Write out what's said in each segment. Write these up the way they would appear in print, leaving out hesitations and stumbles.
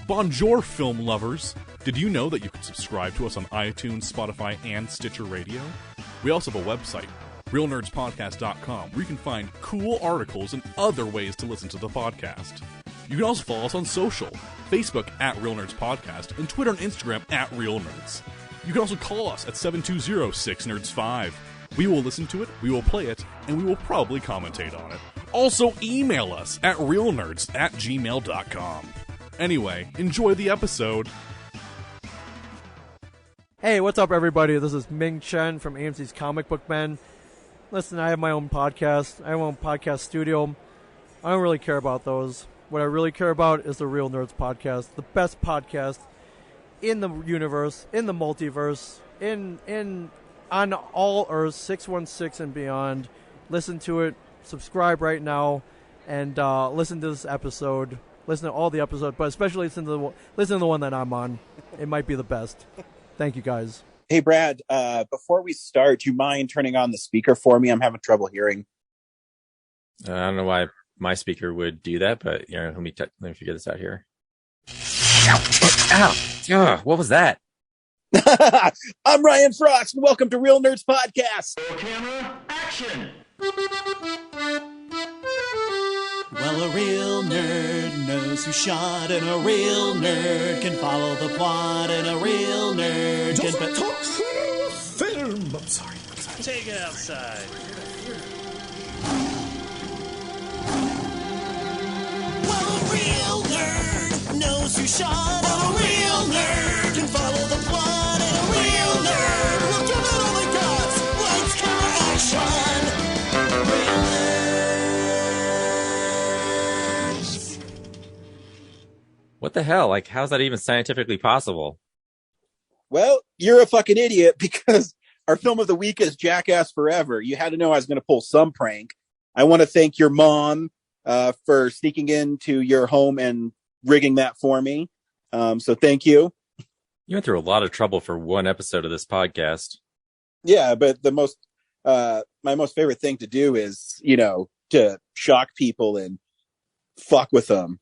Bonjour, film lovers! Did you know that you can subscribe to us on iTunes, Spotify, and Stitcher Radio? We also have a website, realnerdspodcast.com, where you can find cool articles and other ways to listen to the podcast. You can also follow us on social, Facebook at Real Nerds Podcast, and Twitter and Instagram at Real Nerds. You can also call us at 720-6nerds5. We will listen to it, we will play it, and we will probably commentate on it. Also, email us at realnerds@gmail.com. Anyway, enjoy the episode. Hey, what's up, everybody? This is Ming Chen from AMC's Comic Book Men. Listen, I have my own podcast. I have my own podcast studio. I don't really care about those. What I really care about is the Real Nerds Podcast, the best podcast in the universe, in the multiverse, on all Earths, 616 and beyond. Listen to it. Subscribe right now, and listen to this episode. Listen to all the episodes, but especially listen to the one that I'm on. It might be the best. Thank you, guys. Hey, Brad. Before we start, do you mind turning on the speaker for me? I'm having trouble hearing. I don't know why my speaker would do that, but let me figure this out here. Ow! Ow! What was that? I'm Ryan Frost, and welcome to Real Nerds Podcast. Camera, action! Well, a real nerd knows who shot, and a real nerd can follow the plot, and a real nerd can... talk through film! I'm sorry. Take it outside. Well, a real nerd knows who shot, and a real nerd can follow the plot, and a real nerd will give it all they got. Lights, camera, action! Real nerds! What the hell? Like, how's that even scientifically possible? Well, you're a fucking idiot, because our film of the week is Jackass Forever. You had to know I was going to pull some prank. I want to thank your mom for sneaking into your home and rigging that for me. So thank you. You went through a lot of trouble for one episode of this podcast. Yeah, but my most favorite thing to do is, to shock people and fuck with them.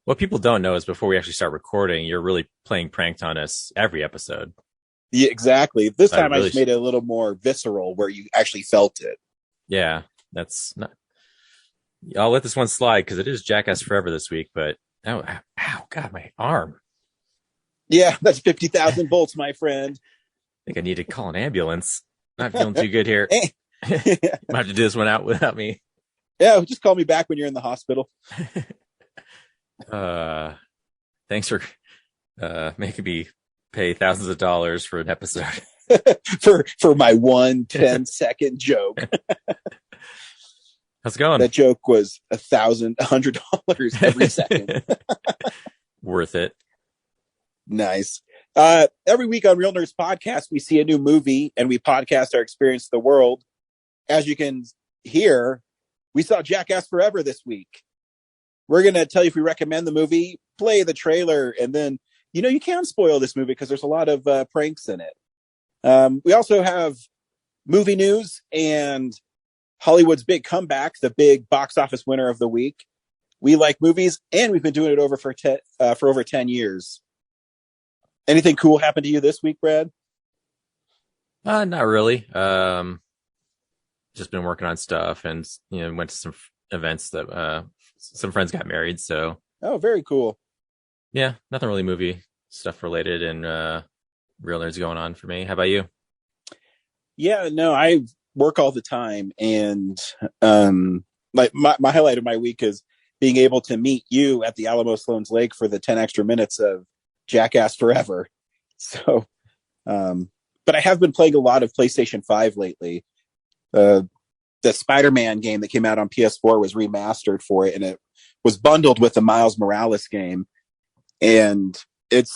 What people don't know is before we actually start recording, you're really playing pranked on us every episode. Yeah, exactly. This time I really just made it a little more visceral where you actually felt it. Yeah, that's not... I'll let this one slide because it is Jackass Forever this week, but ow, God, my arm. Yeah, that's 50,000 volts, my friend. I think I need to call an ambulance. Not feeling too good here. Hey. Might have to do this one out without me. Yeah, just call me back when you're in the hospital. Thanks for making me pay thousands of dollars for an episode. for my 10-second joke. How's it going? That joke was $100 every second. Worth it. Nice. Every week on Real Nerds Podcast, we see a new movie and we podcast our experience of the world. As you can hear, we saw Jackass Forever this week. We're going to tell you if we recommend the movie, play the trailer, and then, you can spoil this movie because there's a lot of pranks in it. We also have movie news and Hollywood's big comeback, the big box office winner of the week. We like movies, and we've been doing it for over 10 years. Anything cool happened to you this week, Brad? Not really. Just been working on stuff, and went to some events that some friends got married. So very cool. Yeah, nothing really movie stuff related, and Real Nerds going on for me. How about you? Yeah, no, I work all the time, and my highlight of my week is being able to meet you at the Alamo Sloan's Lake for the 10 extra minutes of Jackass Forever. So, but I have been playing a lot of PlayStation 5 lately. The Spider-Man game that came out on PS4 was remastered for it, and it was bundled with the Miles Morales game. And it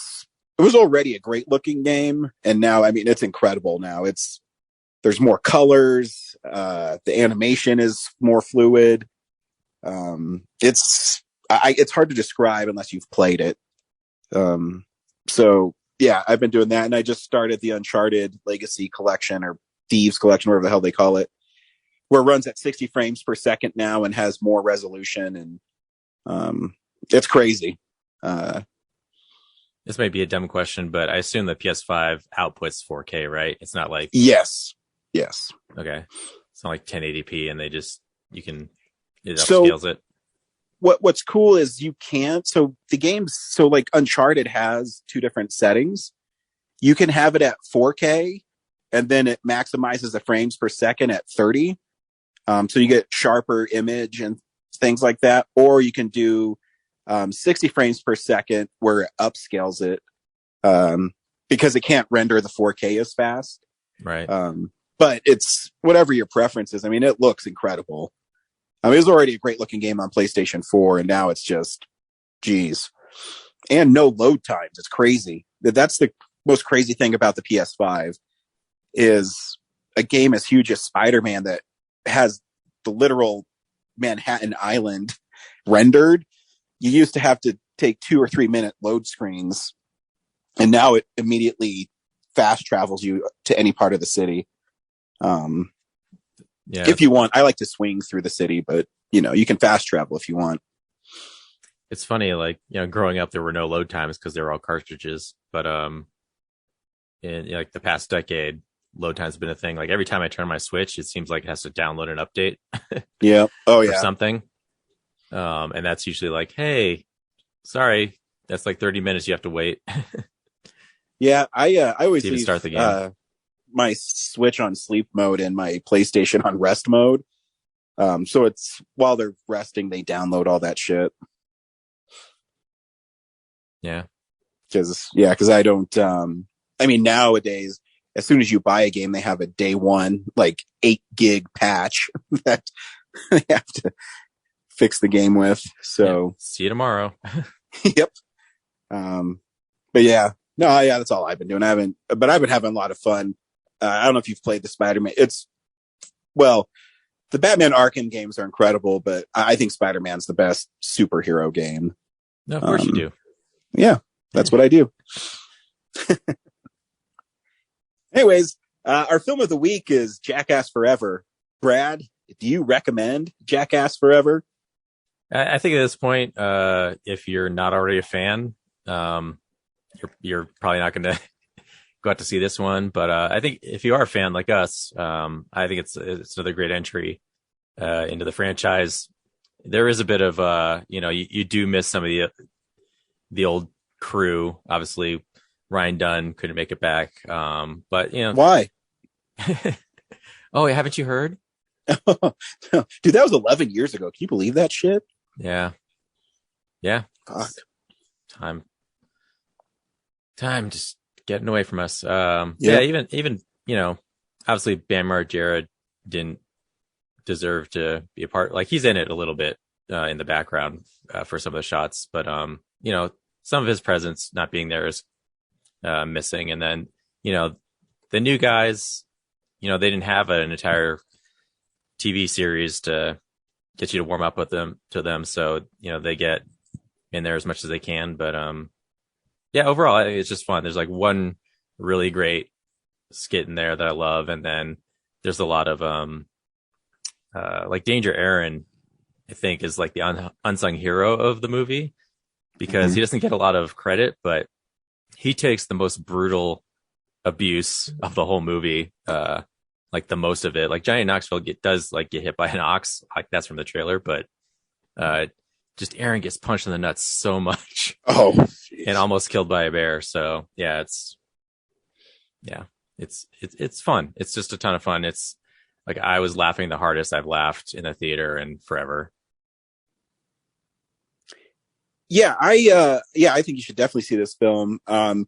was already a great looking game, and now, it's incredible. Now there's more colors. The animation is more fluid. It's hard to describe unless you've played it. So yeah, I've been doing that, and I just started the Uncharted Legacy Collection, or Thieves Collection, whatever the hell they call it, where it runs at 60 frames per second now and has more resolution, and it's crazy. This might be a dumb question, but I assume the PS5 outputs 4K, right? It's not like Yes. Okay, it's not like 1080p, and it So- upscales it. What's cool is you can't. So the games, so like Uncharted has 2 different settings. You can have it at 4K, and then it maximizes the frames per second at 30. So you get sharper image and things like that. Or you can do 60 frames per second, where it upscales it because it can't render the 4K as fast. Right. But it's whatever your preference is. I mean, it looks incredible. I mean, it was already a great looking game on PlayStation 4, and now it's just, geez. And no load times. It's crazy. That's the most crazy thing about the PS5 is a game as huge as Spider-Man that has the literal Manhattan Island rendered. You used to have to take 2 or 3 minute load screens, and now it immediately fast travels you to any part of the city. Yeah. If you want. I like to swing through the city, but you can fast travel if you want. It's funny, like, growing up, there were no load times because they were all cartridges. But in like the past decade, load times have been a thing. Like every time I turn my Switch, it seems like it has to download an update. Yeah. Oh or yeah. something. And that's usually like, hey, sorry, that's like 30 minutes you have to wait. Yeah. I always To even leave, start the game. my Switch on sleep mode and my PlayStation on rest mode. So it's while they're resting, they download all that shit. Yeah. Cause I don't, I mean, nowadays, as soon as you buy a game, they have a day one, like 8 gig patch that they have to fix the game with. So Yeah. See you tomorrow. yep. But yeah, no, yeah, that's all I've been doing. I've been having a lot of fun. I don't know if you've played the Spider-Man. The Batman Arkham games are incredible, but I think Spider-Man's the best superhero game. No, of course you do. Yeah, that's what I do. Anyways, our film of the week is Jackass Forever. Brad, do you recommend Jackass Forever? I think at this point, if you're not already a fan, you're probably not going to go out to see this one. But I think if you are a fan like us, I think it's another great entry into the franchise. There is a bit of you do miss some of the old crew. Obviously, Ryan Dunn couldn't make it back. But Why? Oh, haven't you heard? Dude, that was 11 years ago. Can you believe that shit? Yeah. Fuck. Time just getting away from us. Yeah, even obviously Bam Margera didn't deserve to be a part. Like, he's in it a little bit in the background for some of the shots, but some of his presence not being there is missing. And then the new guys, they didn't have an entire TV series to get you to warm up with them, so they get in there as much as they can. But yeah, overall it's just fun. There's like one really great skit in there that I love, and then there's a lot of like Danger Aaron, I think, is like the unsung hero of the movie, because he doesn't get a lot of credit, but he takes the most brutal abuse of the whole movie, like the most of it. Like Johnny Knoxville does like get hit by an ox, like that's from the trailer, but just Aaron gets punched in the nuts so much. Oh, geez. And almost killed by a bear. So yeah, it's fun. It's just a ton of fun. It's like, I was laughing the hardest I've laughed in a theater in forever. Yeah, I think you should definitely see this film. I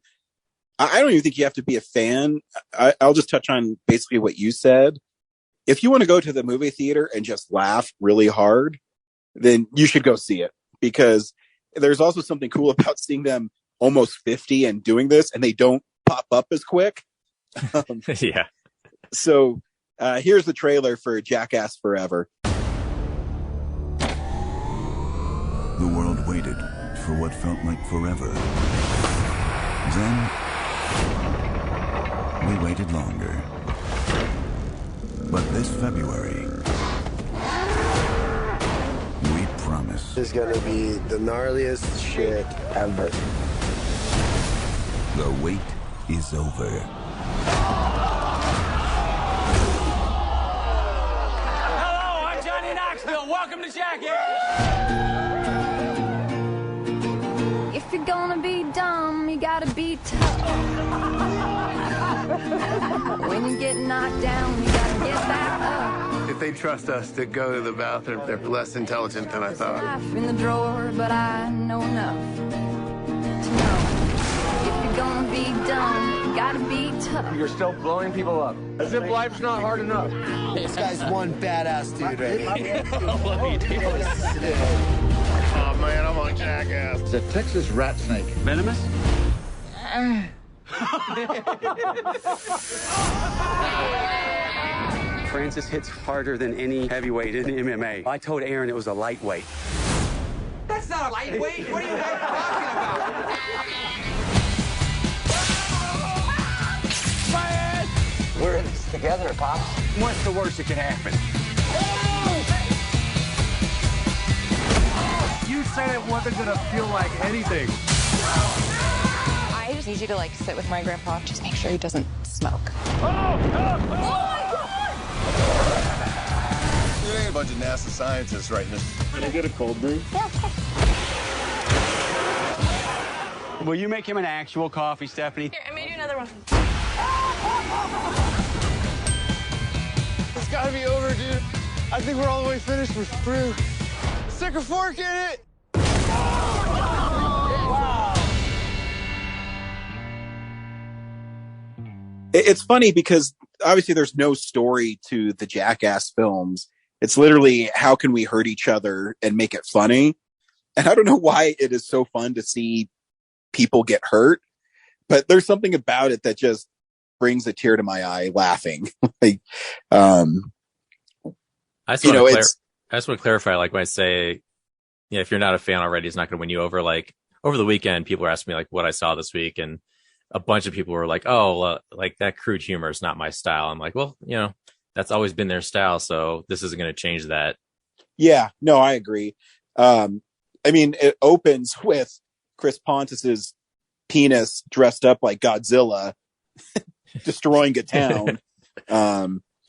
don't even think you have to be a fan. I'll just touch on basically what you said. If you want to go to the movie theater and just laugh really hard, then you should go see it, because there's also something cool about seeing them almost 50 and doing this, and they don't pop up as quick. Yeah. So here's the trailer for Jackass Forever. The world waited for what felt like forever. Then, we waited longer. But this February, we promise. This is gonna be the gnarliest shit ever. The wait is over. Hello, I'm Johnny Knoxville. Welcome to Jackass. If you're gonna be dumb, you gotta be tough. When you get knocked down, you gotta get back up. If they trust us to go to the bathroom, they're less intelligent than I thought. Life in the drawer, but I know enough to know. If you're gonna be dumb, you gotta be tough. You're still blowing people up. As if life's not hard enough. This guy's one badass dude right here. Oh man, I'm on Jackass. It's a Texas rat snake. Venomous? Francis hits harder than any heavyweight in MMA. I told Aaron it was a lightweight. That's not a lightweight. What are you guys talking about? We're in this together, Pops. What's the worst that can happen? You said it wasn't gonna feel like anything. I just need you to sit with my grandpa. Just make sure he doesn't smoke. There ain't a bunch of NASA scientists writing this. Can I get a cold brew? Yeah, of course. Will you make him an actual coffee, Stephanie? Here, I made you another one. It's gotta be over, dude. I think we're all the way finished with brew. Stick a fork in it! It's funny because obviously there's no story to the Jackass films. It's literally how can we hurt each other and make it funny. And I don't know why it is so fun to see people get hurt, but there's something about it that just brings a tear to my eye laughing. I just want to clarify, when I say, if you're not a fan already, it's not going to win you over. Over the weekend, people were asking me what I saw this week, and a bunch of people were like, "Oh, that crude humor is not my style." I'm like, well, that's always been their style, so this isn't going to change that. Yeah, no, I agree. It opens with Chris Pontus's penis dressed up like Godzilla, destroying a town,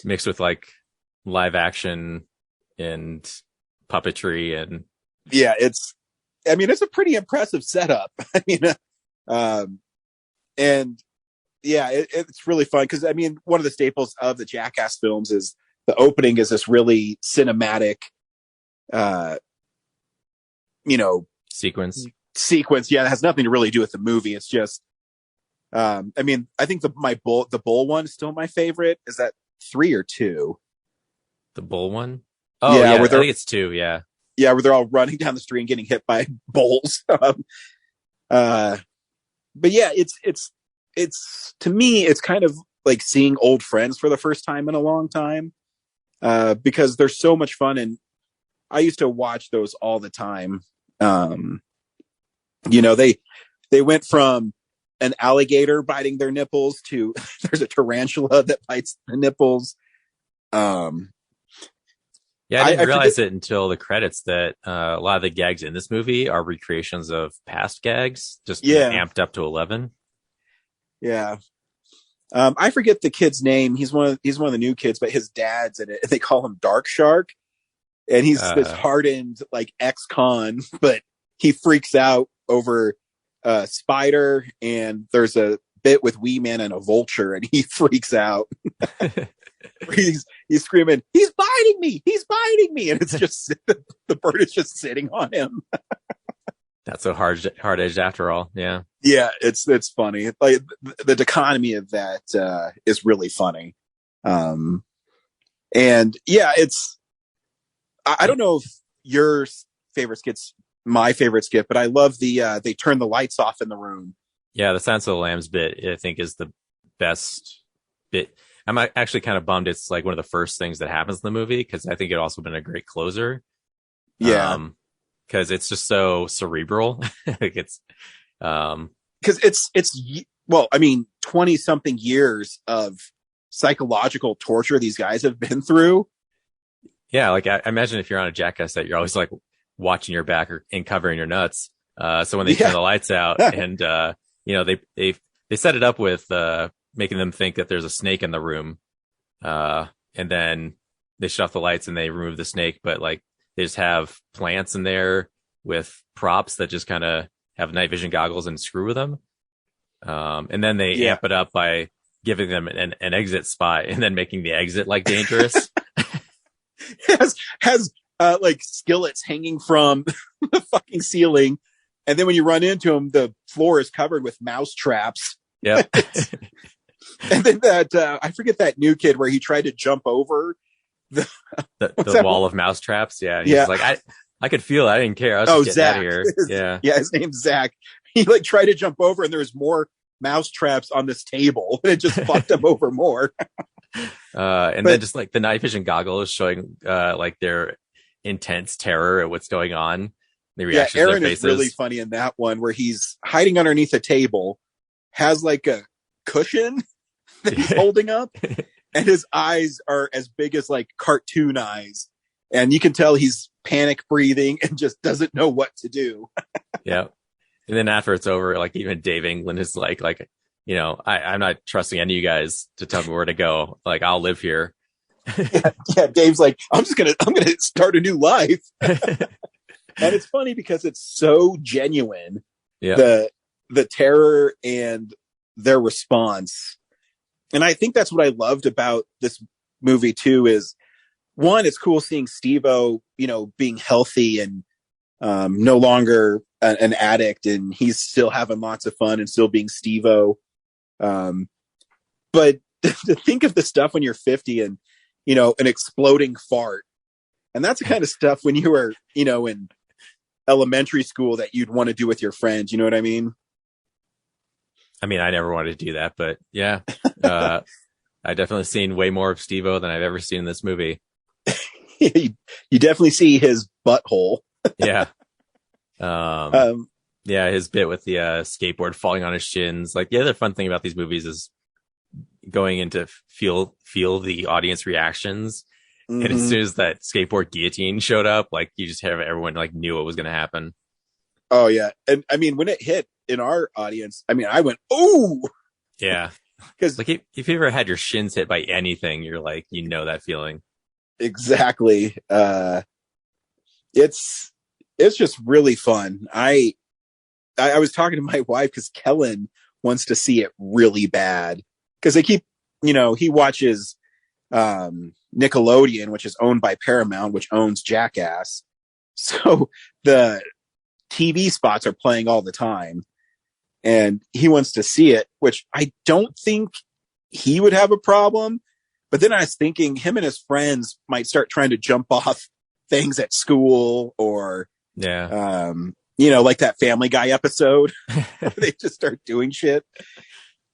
mixed with live action and puppetry, and it's a pretty impressive setup. It's really fun because one of the staples of the Jackass films is the opening is this really cinematic sequence. Yeah, it has nothing to really do with the movie. It's just I think the bull one is still my favorite. Is that 3 or 2? The bull one? Oh yeah, I think it's 2, yeah. Yeah, where they're all running down the street and getting hit by bulls. But yeah, it's to me, it's kind of like seeing old friends for the first time in a long time, because they're so much fun. And I used to watch those all the time. They went from an alligator biting their nipples to there's a tarantula that bites the nipples. Yeah, I didn't realize it until the credits that a lot of the gags in this movie are recreations of past gags, just amped up to 11. Yeah. I forget the kid's name. He's one of the new kids, but his dad's in it. They call him Dark Shark. And he's this hardened ex-con, but he freaks out over a spider, and there's a bit with Wee Man and a vulture, and he freaks out. he's screaming, he's biting me, and it's just the bird is just sitting on him. That's so hard edged after all. Yeah it's funny. The dichotomy of that is really funny. And yeah, it's I don't know if your favorite skit's my favorite skit, but I love the they turn the lights off in the room. Yeah, the Silence of the Lambs bit I think is the best bit. I'm actually kind of bummed it's one of the first things that happens in the movie, because I think it also been a great closer. Yeah. Because it's just so cerebral. It's because it's 20 something years of psychological torture these guys have been through. Yeah, I imagine if you're on a Jackass set, you're always watching your back and covering your nuts. So when they turn the lights out and they they set it up with making them think that there's a snake in the room, and then they shut off the lights and they remove the snake, but like they just have plants in there with props that just kind of have night vision goggles and screw with them, and then they amp it up by giving them an exit spot and then making the exit like dangerous. has like skillets hanging from the fucking ceiling, and then when you run into them, the floor is covered with mouse traps. Yep. And then that I forget that new kid where he tried to jump over the wall of mouse traps. Yeah, he's like I could feel it. I didn't care. I was just getting out of here. Yeah, his name's Zach. He like tried to jump over, and there was more mouse traps on this table, and it just fucked him over more. Then just like the night vision goggles showing like their intense terror at what's going on. The reactions Aaron to their faces. is really funny in that one where he's hiding underneath a table, has like a cushion that he's holding up, and his eyes are as big as like cartoon eyes, and you can tell he's panic breathing and just doesn't know what to do. Yeah. And then after it's over, like even Dave England is like, you know, I'm not trusting any of you guys to tell me where to go. Like, I'll live here. Yeah. Dave's like, I'm going to start a new life. And it's funny because it's so genuine. Yeah. The terror and their response. And I think that's what I loved about this movie too, is one, it's cool seeing Steve-O, you know, being healthy and no longer an addict, and he's still having lots of fun and still being Steve-O. But to think of the stuff when you're 50 and, you know, an exploding fart, and that's the kind of stuff when you were, you know, in elementary school that you'd want to do with your friends. You know what I mean? I mean, I never wanted to do that, but yeah, I definitely seen way more of Steve-O than I've ever seen in this movie. You definitely see his butthole. Yeah. Yeah, his bit with the skateboard falling on his shins. Like the other fun thing about these movies is going into feel the audience reactions. Mm-hmm. And as soon as that skateboard guillotine showed up, like you just have everyone like knew what was going to happen. Oh yeah. And I mean, when it hit in our audience, I mean, I went, "Ooh!" Yeah. Because like if you ever had your shins hit by anything, you're like, you know, that feeling. Exactly. It's just really fun. I was talking to my wife because Kellen wants to see it really bad because they keep, you know, he watches Nickelodeon, which is owned by Paramount, which owns Jackass. So the TV spots are playing all the time, and he wants to see it, which I don't think he would have a problem. But then I was thinking him and his friends might start trying to jump off things at school, or you know, like that Family Guy episode where they just start doing shit.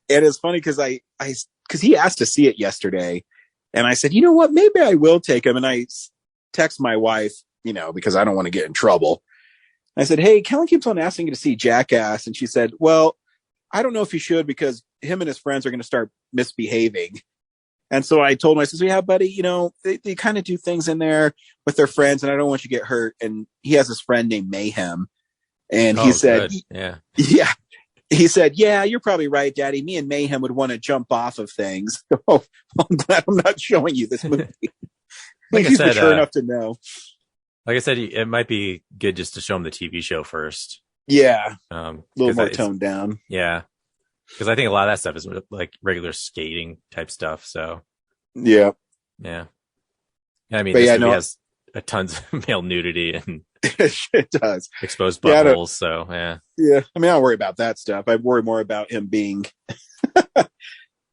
And it's funny because because he asked to see it yesterday, and I said, you know what, maybe I will take him. And I text my wife, you know, because I don't want to get in trouble. I said, hey, Kellen keeps on asking you to see Jackass. And she said, well, I don't know if you should, because him and his friends are going to start misbehaving. And so I told him, I said, yeah, buddy, you know, they kind of do things in there with their friends, and I don't want you to get hurt. And he has this friend named Mayhem. And he said, yeah. He said, yeah, you're probably right, Daddy. Me and Mayhem would want to jump off of things. Oh, I'm glad I'm not showing you this movie. Like he's mature enough to know. Like I said, it might be good just to show him the TV show first. Yeah. A little more toned down. Yeah. Because I think a lot of that stuff is like regular skating type stuff. So, yeah. I mean, this movie has a tons of male nudity and it does exposed buttholes. So, yeah. I mean, I don't worry about that stuff. I worry more about him being,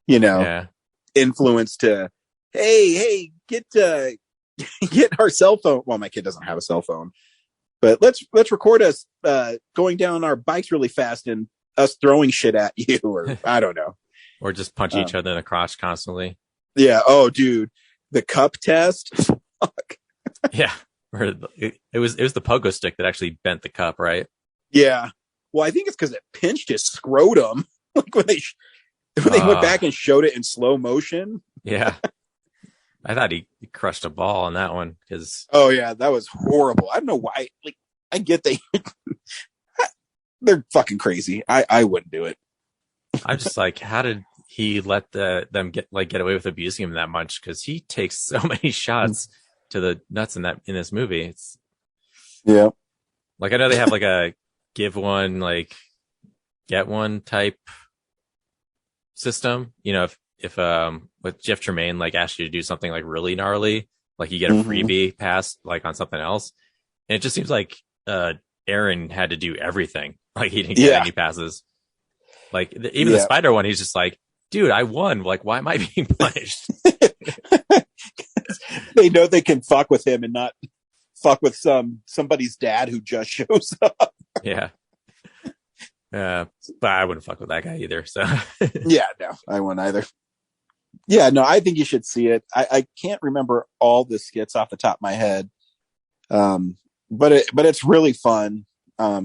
you know, influenced to, hey, get our cell phone. Well, my kid doesn't have a cell phone, but let's record us going down our bikes really fast and us throwing shit at you, or I don't know, or just punching each other in the crotch constantly. Yeah. Oh, dude, the cup test. Fuck. Yeah. It was the pogo stick that actually bent the cup, right? Yeah. Well, I think it's because it pinched his scrotum. Like when they went back and showed it in slow motion. Yeah. I thought he crushed a ball on that one because. Oh yeah, that was horrible. I don't know why. Like, I get they're fucking crazy. I wouldn't do it. I'm just like, how did he let them get away with abusing him that much? Because he takes so many shots to the nuts in this movie. It's yeah. Like, I know they have like a give one, like get one type system. You know, if with Jeff Tremaine like asked you to do something like really gnarly, like you get a freebie pass like on something else, and it just seems like Aaron had to do everything. Like he didn't get any passes. Like even the spider one, he's just like, dude, I won. Like, why am I being punished? They know they can fuck with him and not fuck with somebody's dad who just shows up. Yeah. But I wouldn't fuck with that guy either. So yeah, no, I wouldn't either. Yeah, no, I think you should see it. I can't remember all the skits off the top of my head. But it's really fun.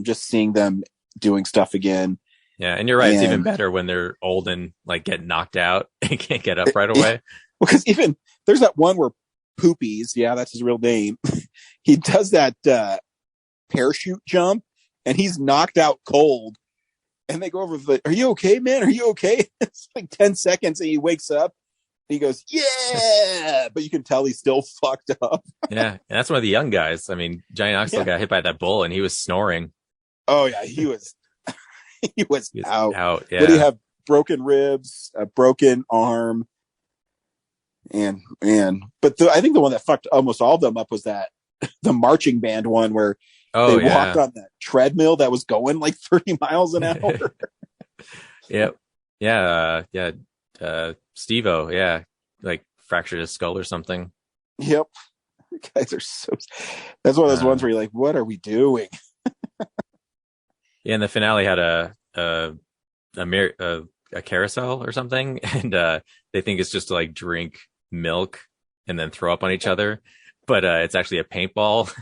Just seeing them doing stuff again. Yeah, and you're right. It's even better when they're old and like get knocked out and can't get up right away. Because even there's that one where Poopies, yeah, that's his real name. He does that parachute jump, and he's knocked out cold. And they go over the, are you okay, man? Are you okay? It's like 10 seconds, and he wakes up. And he goes, yeah, but you can tell he's still fucked up. Yeah, and that's one of the young guys. I mean, Johnny Knoxville got hit by that bull, and he was snoring. Oh yeah, he was. he was out. Yeah. But he had broken ribs, a broken arm, and I think the one that fucked almost all of them up was that the marching band one where they walked on that treadmill that was going like 30 miles an hour. Yep. Yeah. Steve-O, yeah, like fractured his skull or something. Yep. Guys are so. That's one of those ones where you're like, what are we doing? Yeah, and the finale had a carousel or something, and they think it's just to like drink milk and then throw up on each other, but it's actually a paintball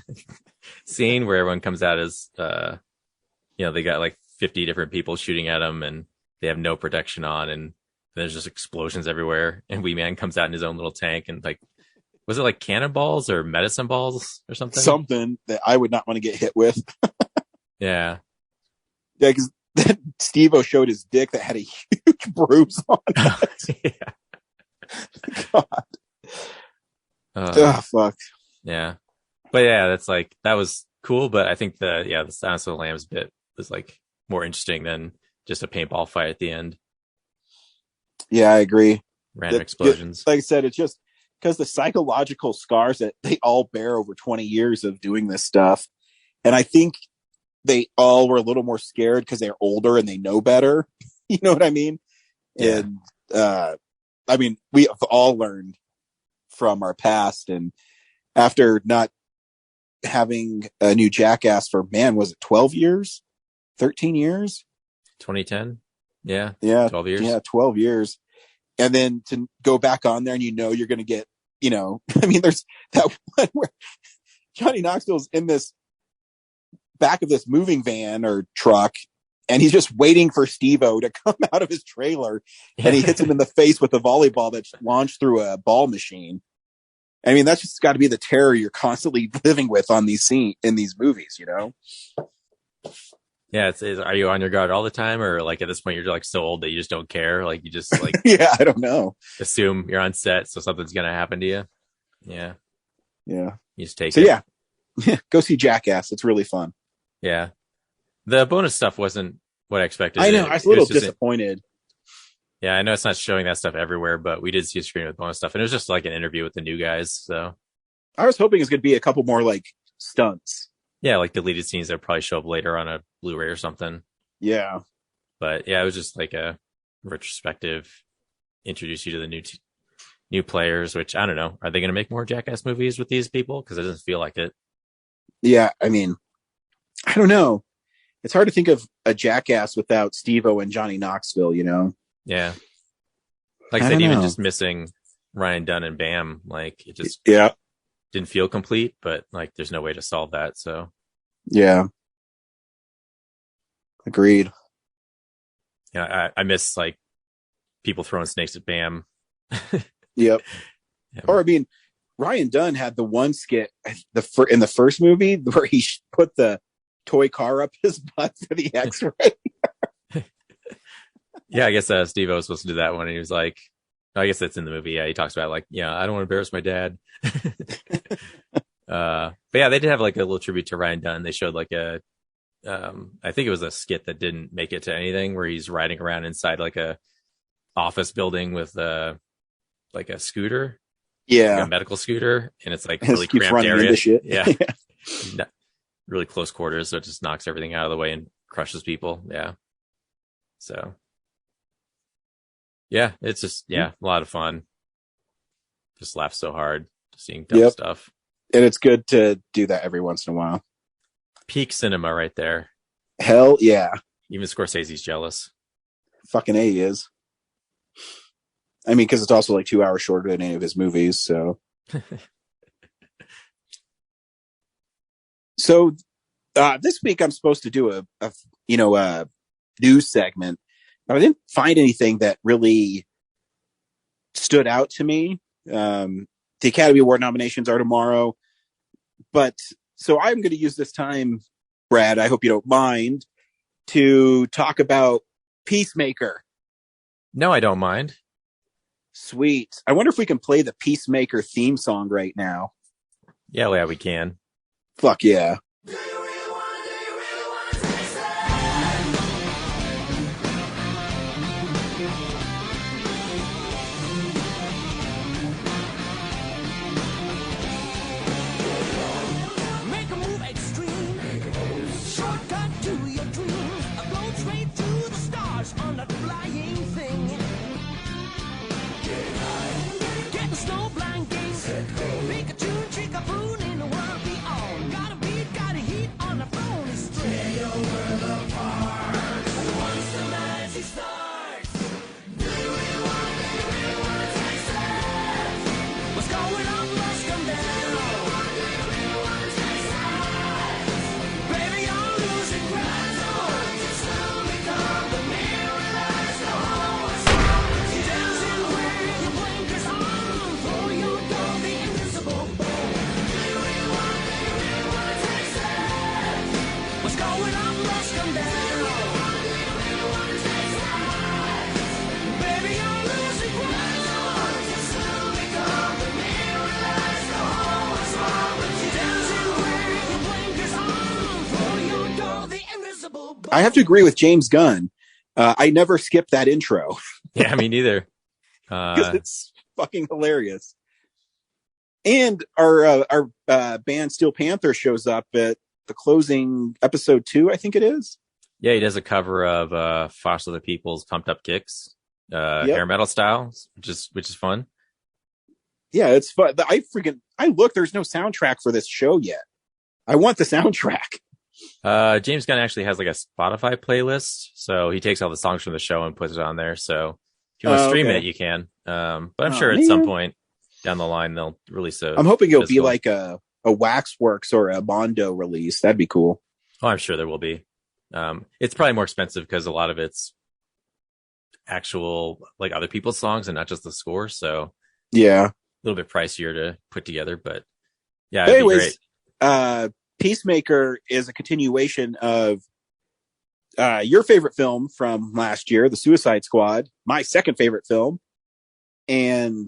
scene where everyone comes out as they got like 50 different people shooting at them, and they have no protection on, and there's just explosions everywhere, and Wee Man comes out in his own little tank, and like, was it like cannonballs or medicine balls or something? Something that I would not want to get hit with. Yeah. Yeah, because Steve-O showed his dick that had a huge bruise on it. Yeah. God. Fuck. Yeah. But yeah, that was cool, but I think the Silence of the Lambs bit was like more interesting than just a paintball fight at the end. Yeah, I agree. Random explosions. Like I said, it's just because the psychological scars that they all bear over 20 years of doing this stuff. And I think they all were a little more scared because they're older and they know better. You know what I mean? Yeah. And I mean, we have all learned from our past. And after not having a new Jackass for, man, was it 12 years? 13 years? 2010? Yeah. Yeah. 12 years. Yeah, 12 years. And then to go back on there and you're going to get, I mean, there's that one where Johnny Knoxville's in this back of this moving van or truck, and he's just waiting for Steve-O to come out of his trailer, and he hits him in the face with a volleyball that's launched through a ball machine. I mean, that's just got to be the terror you're constantly living with on in these movies, Yeah, are you on your guard all the time, or like at this point you're like so old that you just don't care? Like you just like yeah, I don't know. Assume you're on set, so something's gonna happen to you. Yeah, yeah. You just take it. Yeah, go see Jackass. It's really fun. Yeah, the bonus stuff wasn't what I expected. I know. I was a little disappointed. Yeah, I know it's not showing that stuff everywhere, but we did see a screen with bonus stuff, and it was just like an interview with the new guys. So I was hoping it's going to be a couple more like stunts. Yeah, like deleted scenes that probably show up later on a Blu-ray or something. Yeah. But yeah, it was just like a retrospective, introduce you to the new players, which I don't know. Are they going to make more Jackass movies with these people? Because it doesn't feel like it. Yeah, I mean, I don't know. It's hard to think of a Jackass without Steve-O and Johnny Knoxville, Yeah. Like I said, even just missing Ryan Dunn and Bam, like it just didn't feel complete, but like there's no way to solve that. So yeah. Agreed. Yeah, I miss like people throwing snakes at Bam. Yep. Yeah. Or I mean, Ryan Dunn had the one skit in the first movie where he put the toy car up his butt for the X-ray. Yeah, I guess Steve-O was supposed to do that one, and he was like, I guess that's in the movie. Yeah, he talks about like, yeah, I don't want to embarrass my dad. But yeah, they did have like a little tribute to Ryan Dunn. They showed like a, I think it was a skit that didn't make it to anything, where he's riding around inside like a office building with like a scooter, yeah, like a medical scooter, and it's like really keeps cramped running area. into shit. Yeah, really close quarters, so it just knocks everything out of the way and crushes people. Yeah, so yeah, it's just a lot of fun. Just laugh so hard seeing dumb stuff, and it's good to do that every once in a while. Peak cinema right there. Hell yeah! Even Scorsese's jealous. Fucking A, he is. I mean, because it's also like 2 hours shorter than any of his movies. So, this week I'm supposed to do a news segment, but I didn't find anything that really stood out to me. The Academy Award nominations are tomorrow, but so I'm going to use this time, Brad, I hope you don't mind, to talk about Peacemaker. No, I don't mind. Sweet. I wonder if we can play the Peacemaker theme song right now. Yeah, we can. Fuck yeah. I have to agree with James Gunn. I never skip that intro. Yeah, me neither. Because it's fucking hilarious. And our band Steel Panther shows up at the closing episode 2, I think it is. Yeah, he does a cover of Foster the People's Pumped Up Kicks, hair metal style, which is fun. Yeah, it's fun. I look, there's no soundtrack for this show yet. I want the soundtrack. James Gunn actually has like a Spotify playlist, so he takes all the songs from the show and puts it on there. So if you want to stream it, you can. But I'm sure at some point down the line they'll release a. I'm hoping it'll be like a Waxworks or a Mondo release. That'd be cool. Oh, I'm sure there will be. It's probably more expensive because a lot of it's actual like other people's songs and not just the score. So yeah, a little bit pricier to put together, but yeah, it'd be great. Peacemaker is a continuation of your favorite film from last year, The Suicide Squad, my second favorite film. And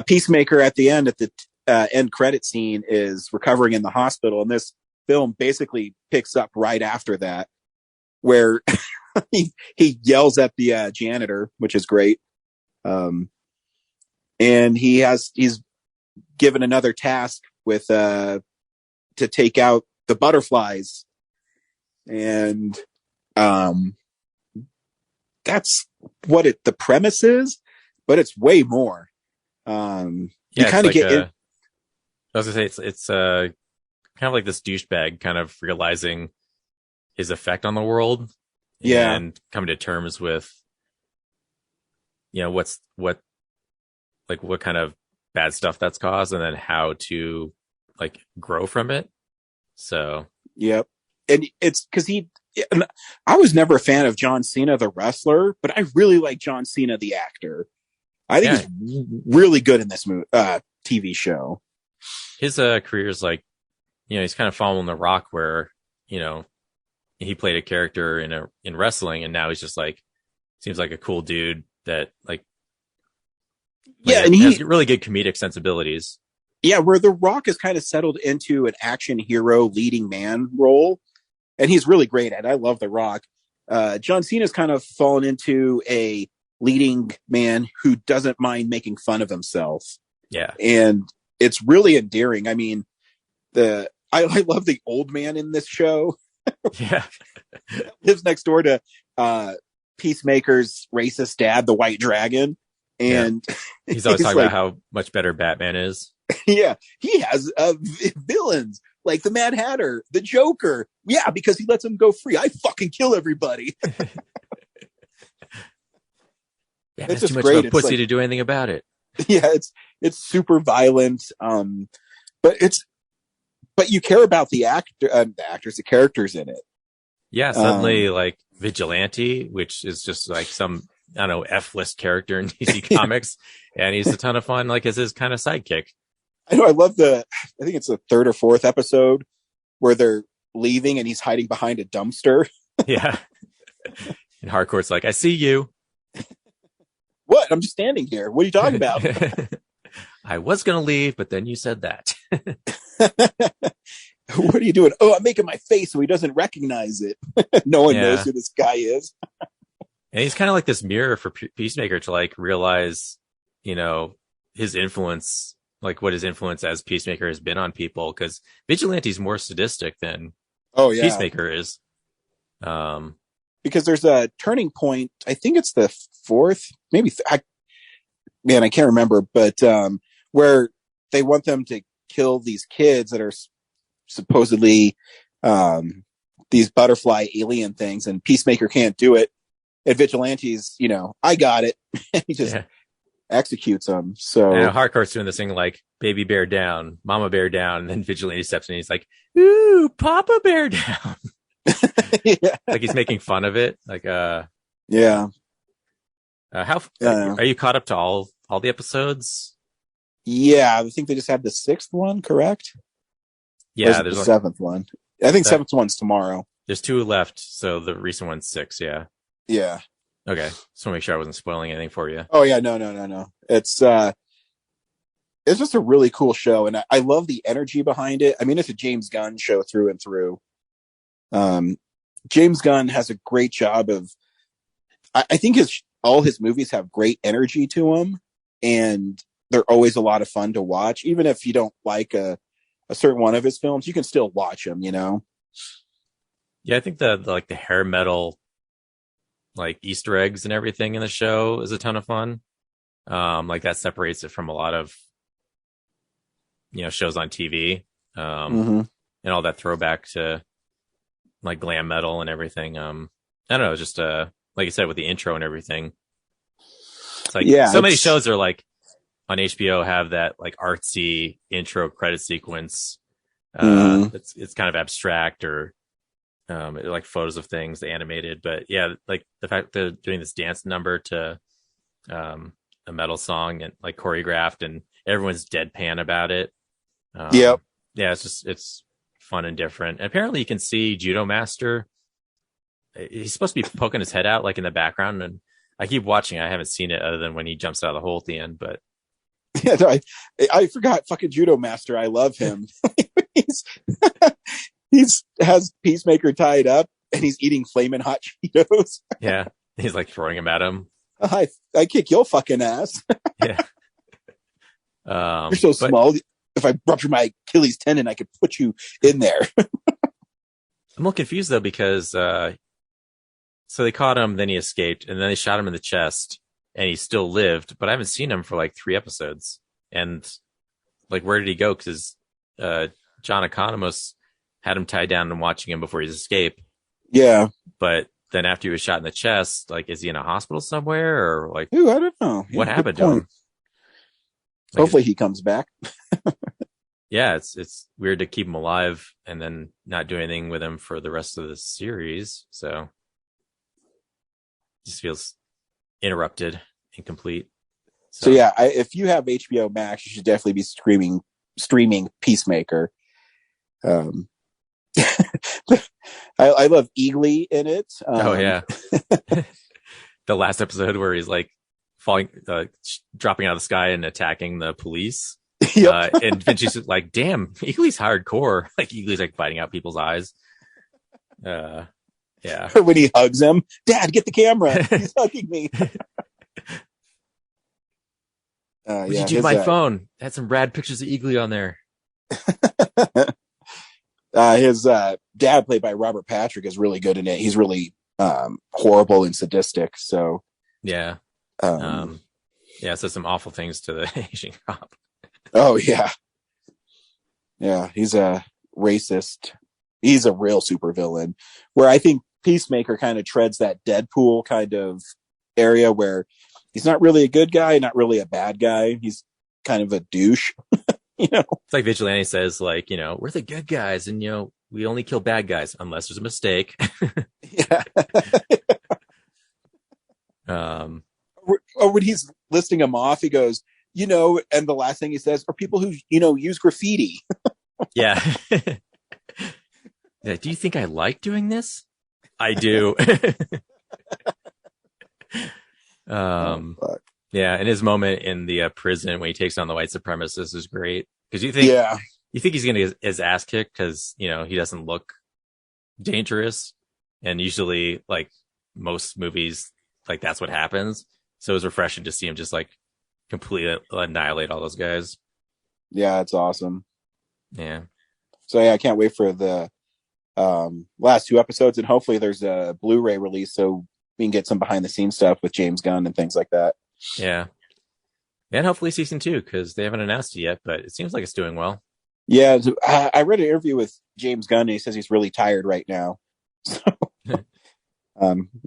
Peacemaker at the end, at the end credit scene, is recovering in the hospital. And this film basically picks up right after that, where he yells at the janitor, which is great. And he's given another task with to take out the butterflies, and that's what the premise is, but it's way more. You kind of get I was gonna say it's kind of like this douchebag kind of realizing his effect on the world, and coming to terms with what kind of bad stuff that's caused, and then how to like grow from it. So yep. And it's because I was never a fan of John Cena the wrestler, but I really like John Cena the actor. I think he's really good in this TV show. His career is like, he's kind of following The Rock, where he played a character in wrestling, and now he's seems like a cool dude that and he has really good comedic sensibilities. Yeah, where The Rock is kind of settled into an action hero leading man role, and he's really great at it. I love The Rock. John Cena's kind of fallen into a leading man who doesn't mind making fun of himself. Yeah. And it's really endearing. I mean, I love the old man in this show. Yeah. Lives next door to Peacemaker's racist dad, the White Dragon. And he's always talking about how much better Batman is. Yeah, he has villains like the Mad Hatter, the Joker. Yeah, because he lets them go free. I fucking kill everybody. Yeah, it's just too much of a pussy to do anything about it. Yeah, it's super violent. But you care about the actors, the characters in it. Yeah, suddenly like Vigilante, which is just like some, I don't know, F-list character in DC Comics, and he's a ton of fun, like as his kind of sidekick. I know. I love I think it's the third or fourth episode where they're leaving and he's hiding behind a dumpster. Yeah. And Harcourt's like, I see you. What? I'm just standing here. What are you talking about? I was going to leave, but then you said that. What are you doing? Oh, I'm making my face so he doesn't recognize it. No one knows who this guy is. And he's kind of like this mirror for Peacemaker to like realize, his influence, like what his influence as Peacemaker has been on people. Because Vigilante's more sadistic than Peacemaker is. Because there's a turning point. I think it's the fourth, maybe. I can't remember, but where they want them to kill these kids that are supposedly these butterfly alien things, and Peacemaker can't do it. And Vigilante's, I got it. He just executes them. So Harcourt's doing this thing like baby bear down, mama bear down, and then Vigilante steps in and he's like, ooh, Papa bear down. Like he's making fun of it. Like are you caught up to all the episodes? Yeah, I think they just had the sixth one, correct? Yeah, there's the seventh one. I think seventh one's tomorrow. There's 2 left, so the recent one's 6. Yeah. Yeah. Okay, just want to make sure I wasn't spoiling anything for you. Oh yeah, no. It's just a really cool show, and I love the energy behind it. I mean, it's a James Gunn show through and through. James Gunn has a great job of. I think all his movies have great energy to them, and they're always a lot of fun to watch. Even if you don't like a certain one of his films, you can still watch them. Yeah, I think the hair metal, like Easter eggs and everything in the show is a ton of fun. Like that separates it from a lot of, shows on TV. And all that throwback to like glam metal and everything. I don't know, just like you said, with the intro and everything. It's like so many shows are like on HBO have that like artsy intro credit sequence. It's kind of abstract or like photos of things, the animated, but yeah, like the fact that they're doing this dance number to a metal song and like choreographed and everyone's deadpan about it. Yeah, it's fun and different. And apparently you can see Judo Master. He's supposed to be poking his head out like in the background, and I keep watching. I haven't seen it other than when he jumps out of the hole at the end, but yeah, no, I forgot fucking Judo Master. I love him. He's has Peacemaker tied up and he's eating flaming hot Cheetos. Yeah. He's like throwing them at him. I kick your fucking ass. Yeah. You're so small. If I rupture my Achilles tendon, I could put you in there. I'm a little confused though, because, so they caught him, then he escaped, and then they shot him in the chest and he still lived, but I haven't seen him for like 3 episodes. And like, where did he go? Cause, John Economos had him tied down and watching him before his escape. Yeah. But then after he was shot in the chest, like, is he in a hospital somewhere or like, ooh, I don't know. What happened to him? Like, hopefully he comes back. Yeah. It's weird to keep him alive and then not do anything with him for the rest of the series. So just feels interrupted, incomplete. So yeah, if you have HBO Max, you should definitely be streaming Peacemaker. I love Eagly in it. Oh yeah. the last episode where he's like falling, dropping out of the sky and attacking the police. Yep. And Vinci's like, damn, Eagly's hardcore. Like Eagly's like biting out people's eyes. Yeah. Or when he hugs him, Dad, get the camera. He's hugging me. What did you do my phone? Had some rad pictures of Eagly on there. His dad, played by Robert Patrick, is really good in it. He's really horrible and sadistic. So yeah, says some awful things to the Asian cop. Oh yeah, he's a racist. He's a real supervillain. Where I think Peacemaker kind of treads that Deadpool kind of area where he's not really a good guy, not really a bad guy. He's kind of a douche. It's like Vigilante says, like, we're the good guys, and we only kill bad guys unless there's a mistake. Yeah. Or when he's listing them off, he goes, and the last thing he says are people who use graffiti. Yeah. Yeah. Do you think I like doing this? I do. Yeah, and his moment in the prison when he takes on the white supremacists is great, because you think he's gonna get his ass kicked because he doesn't look dangerous, and usually like most movies, like that's what happens. So it was refreshing to see him just like completely annihilate all those guys. Yeah, it's awesome. Yeah. So yeah, I can't wait for the last 2 episodes, and hopefully there's a Blu-ray release so we can get some behind the scenes stuff with James Gunn and things like that. Yeah. And hopefully season 2, because they haven't announced it yet, but it seems like it's doing well. Yeah, I read an interview with James Gunn, and he says he's really tired right now. So,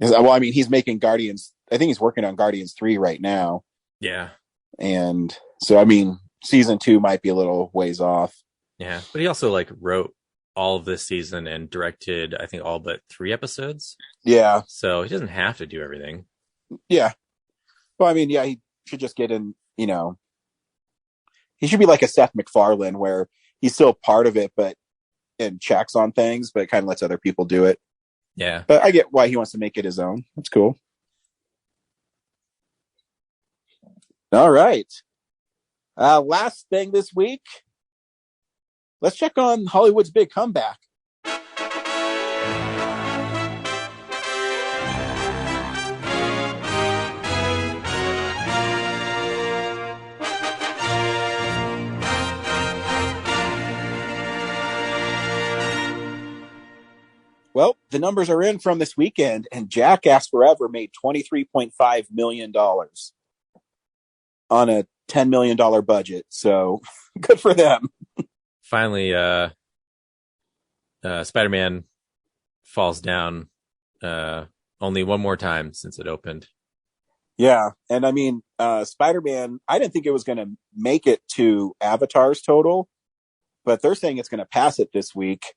he's making Guardians. I think he's working on Guardians 3 right now. Yeah. And so, season 2 might be a little ways off. Yeah, but he also like wrote all of this season and directed, I think, all but 3 episodes. Yeah. So he doesn't have to do everything. Yeah. Well, he should just get in, he should be like a Seth MacFarlane where he's still part of it, and checks on things, but kind of lets other people do it. Yeah. But I get why he wants to make it his own. That's cool. All right. Last thing this week. Let's check on Hollywood's big comeback. Well, the numbers are in from this weekend, and Jackass Forever made $23.5 million on a $10 million budget. So good for them. Finally, Spider-Man falls down only one more time since it opened. Yeah, and Spider-Man, I didn't think it was going to make it to Avatar's total, but they're saying it's going to pass it this week.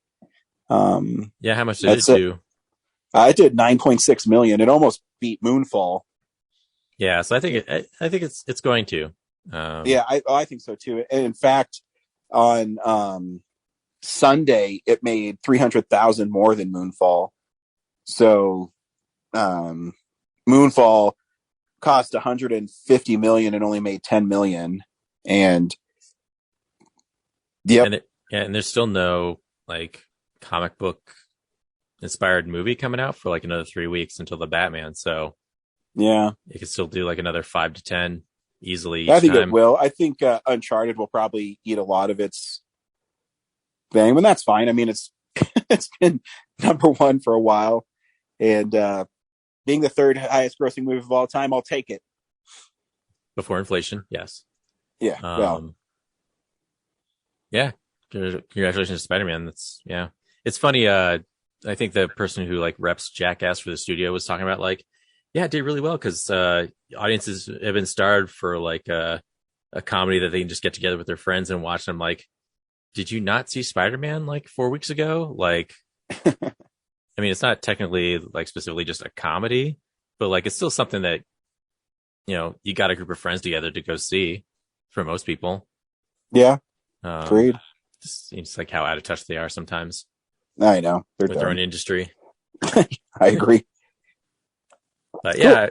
Yeah, how much did it do? It did 9.6 million. It almost beat Moonfall. Yeah, so I think it's going to. Yeah, I think so too. And in fact, on Sunday, it made 300,000 more than Moonfall. So, Moonfall cost 150 million and only made 10 million. And yep. And there's still no like comic book inspired movie coming out for like another 3 weeks until the Batman. So yeah, it could still do like another 5 to 10 easily. I think it will. I think Uncharted will probably eat a lot of its thing, and that's fine. It's been number one for a while, and being the 3rd highest grossing movie of all time, I'll take it. Before inflation, yes. Yeah. Yeah. Congratulations to Spider-Man. It's funny. I think the person who like reps Jackass for the studio was talking about like, yeah, it did really well because audiences have been starved for like a comedy that they can just get together with their friends and watch. And I'm like, did you not see Spider-Man like 4 weeks ago? Like, it's not technically like specifically just a comedy, but like it's still something that you got a group of friends together to go see. For most people, yeah, agreed. Just seems like how out of touch they are sometimes. I know with their own industry. I agree. But yeah,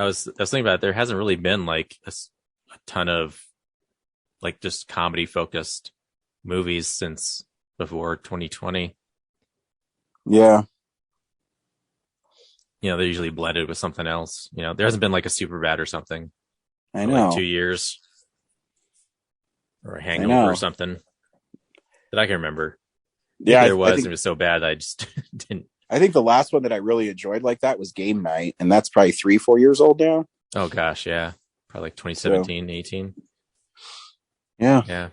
I was thinking about it. There hasn't really been like a ton of like just comedy focused movies since before 2020. Yeah. They're usually blended with something else. There hasn't been like a Superbad or something. I for know. like 2 years. Or a Hangover or something that I can remember. Yeah, there was. It was so bad I just didn't. I think the last one that I really enjoyed like that was Game Night, and that's probably 3-4 years old now. Oh gosh, yeah, probably like 2017, 18. Yeah, yeah.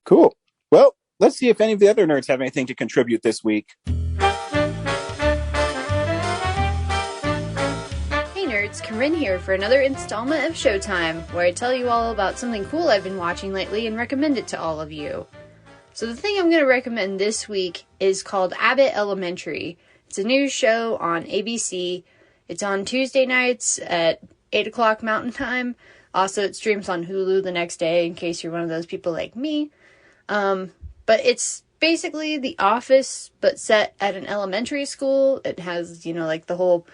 Cool. Well, let's see if any of the other nerds have anything to contribute this week. Corinne here for another installment of Showtime, where I tell you all about something cool I've been watching lately and recommend it to all of you. So the thing I'm going to recommend this week is called Abbott Elementary. It's a new show on ABC. It's on Tuesday nights at 8 o'clock Mountain Time. Also, it streams on Hulu the next day in case you're one of those people like me. But it's basically The Office, but set at an elementary school. It has, like the whole,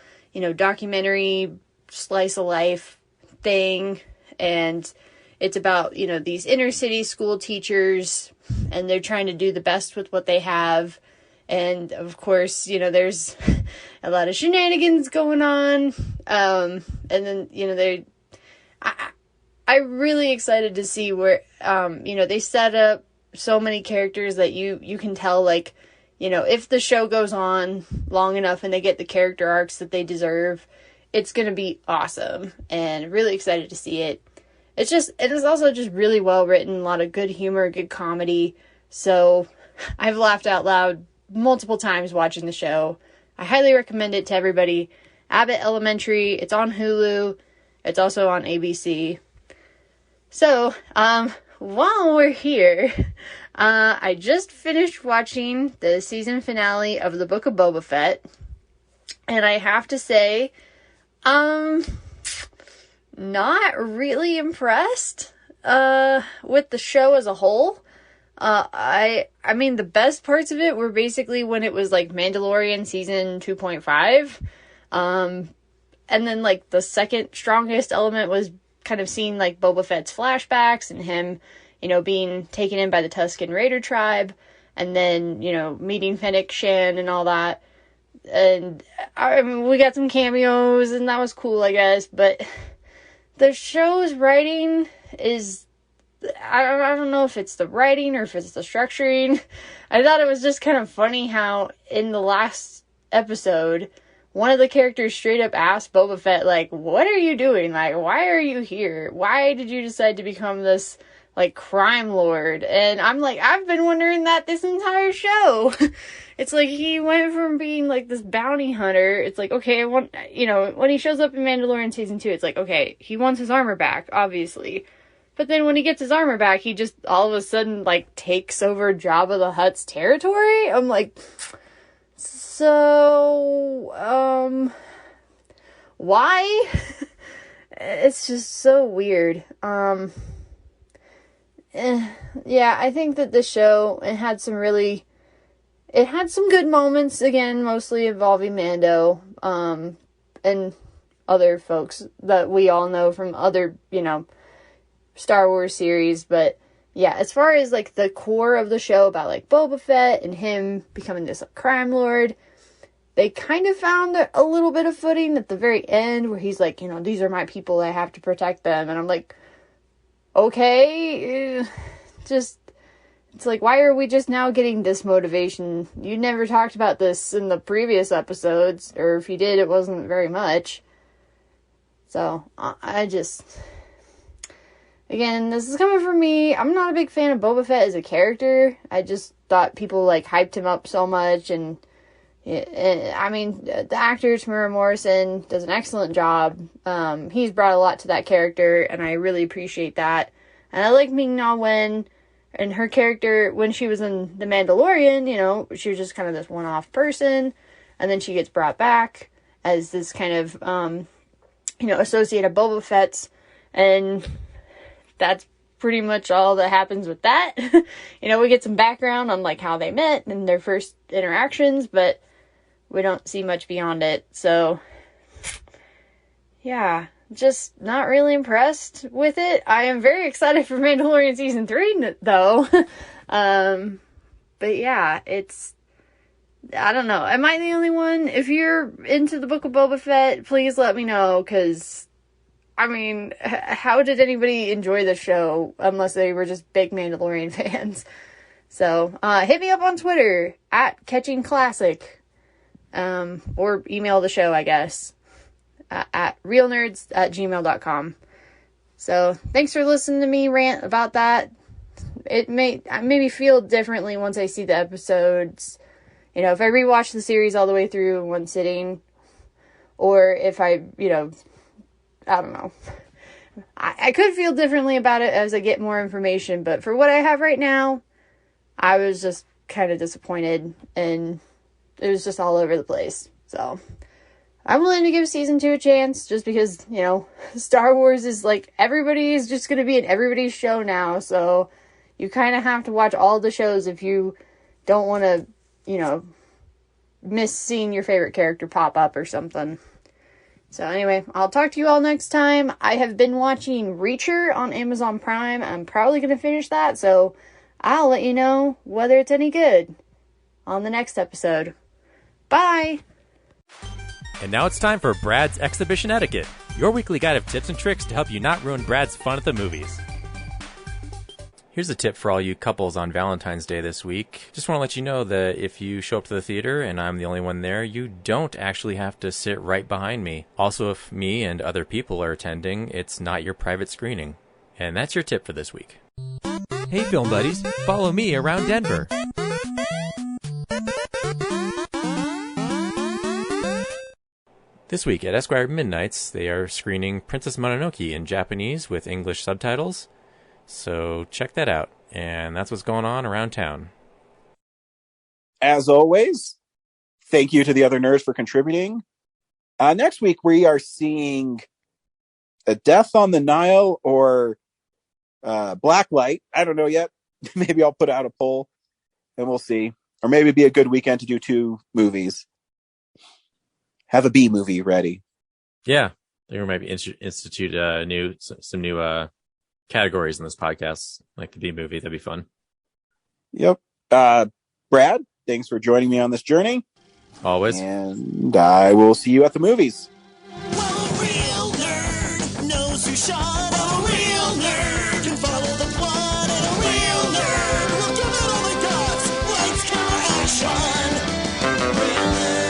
documentary slice of life thing, and it's about these inner city school teachers, and they're trying to do the best with what they have, and of course there's a lot of shenanigans going on, and then I'm really excited to see where they set up so many characters that you can tell, like, if the show goes on long enough and they get the character arcs that they deserve, it's going to be awesome, and really excited to see it. It is also just really well written, a lot of good humor, good comedy, so I've laughed out loud multiple times watching the show. I highly recommend it to everybody. Abbott Elementary, it's on Hulu, it's also on ABC. So, while we're here, I just finished watching the season finale of the Book of Boba Fett, and I have to say, not really impressed, with the show as a whole. I mean, the best parts of it were basically when it was, like, Mandalorian season 2.5, and then, like, the second strongest element was kind of seeing, like, Boba Fett's flashbacks and him, being taken in by the Tusken Raider tribe, and then, meeting Fennec Shan and all that. And I mean, we got some cameos, and that was cool, I guess, but the show's writing is, I don't know if it's the writing or if it's the structuring. I thought it was just kind of funny how in the last episode, one of the characters straight up asked Boba Fett, like, what are you doing? Like, why are you here? Why did you decide to become this, like, crime lord? And I'm like, I've been wondering that this entire show. It's like he went from being, like, this bounty hunter. It's like, okay, when he shows up in Mandalorian season 2, it's like, okay, he wants his armor back, obviously. But then when he gets his armor back, he just all of a sudden, like, takes over Jabba the Hutt's territory? I'm like, so, why? It's just so weird. Yeah, I think that the show, it had some good moments, again, mostly involving Mando, and other folks that we all know from other, Star Wars series, but yeah, as far as, like, the core of the show about, like, Boba Fett and him becoming this crime lord, they kind of found a little bit of footing at the very end where he's like, these are my people, I have to protect them, and I'm like, okay, it's like, why are we just now getting this motivation? You never talked about this in the previous episodes, or if you did, it wasn't very much. So, again, this is coming from me. I'm not a big fan of Boba Fett as a character. I just thought people, like, hyped him up so much, and I mean, the actor, Tamura Morrison, does an excellent job. He's brought a lot to that character, and I really appreciate that. And I like Ming-Na Wen, and her character, when she was in The Mandalorian, she was just kind of this one-off person, and then she gets brought back as this kind of, associate of Boba Fett's, and that's pretty much all that happens with that. We get some background on, like, how they met and their first interactions, but we don't see much beyond it, so yeah, just not really impressed with it. I am very excited for Mandalorian Season 3, though. But yeah, I don't know. Am I the only one? If you're into the Book of Boba Fett, please let me know, because, I mean, how did anybody enjoy the show unless they were just big Mandalorian fans? So, hit me up on Twitter, @CatchingClassic, or email the show, I guess, at realnerds@gmail.com. So, thanks for listening to me rant about that. It made me feel differently once I see the episodes. You know, if I rewatch the series all the way through in one sitting, or if I don't know. I could feel differently about it as I get more information, but for what I have right now, I was just kind of disappointed, and it was just all over the place. So, I'm willing to give Season 2 a chance, just because, Star Wars is like, everybody's just going to be in everybody's show now, so you kind of have to watch all the shows if you don't want to, miss seeing your favorite character pop up or something. So anyway, I'll talk to you all next time. I have been watching Reacher on Amazon Prime. I'm probably going to finish that, so I'll let you know whether it's any good on the next episode. Bye! And now it's time for Brad's Exhibition Etiquette, your weekly guide of tips and tricks to help you not ruin Brad's fun at the movies. Here's a tip for all you couples on Valentine's Day this week. Just want to let you know that if you show up to the theater and I'm the only one there, you don't actually have to sit right behind me. Also, if me and other people are attending, it's not your private screening. And that's your tip for this week. Hey film buddies, follow me around Denver. This week at Esquire Midnights, they are screening Princess Mononoke in Japanese with English subtitles. So check that out. And that's what's going on around town. As always, thank you to the other nerds for contributing. Next week, we are seeing A Death on the Nile or Blacklight. I don't know yet. Maybe I'll put out a poll and we'll see. Or maybe it'd be a good weekend to do 2 movies. Have a B movie ready. Yeah. I think we might be institute some new categories in this podcast, like the B movie. That'd be fun. Yep. Brad, thanks for joining me on this journey. Always. And I will see you at the movies. Well, a real nerd knows who shot. A real nerd can follow the plot. And a real nerd will give it all they got. Lights, camera, action. Real nerds.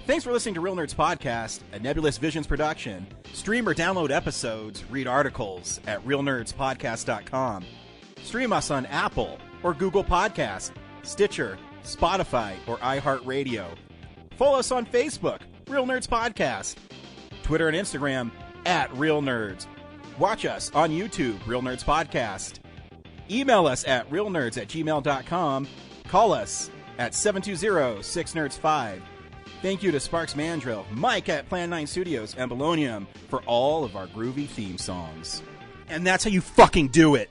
Thanks for listening to Real Nerds Podcast, a Nebulous Visions production. Stream or download episodes, read articles at realnerdspodcast.com. Stream us on Apple or Google Podcast, Stitcher, Spotify, or iHeartRadio. Follow us on Facebook, Real Nerds Podcast. Twitter and Instagram, @Real Nerds. Watch us on YouTube, Real Nerds Podcast. Email us at realnerds@gmail.com. Call us at 720-6nerds5. Thank you to Sparks Mandrill, Mike at Plan 9 Studios, and Bolognium for all of our groovy theme songs. And that's how you fucking do it!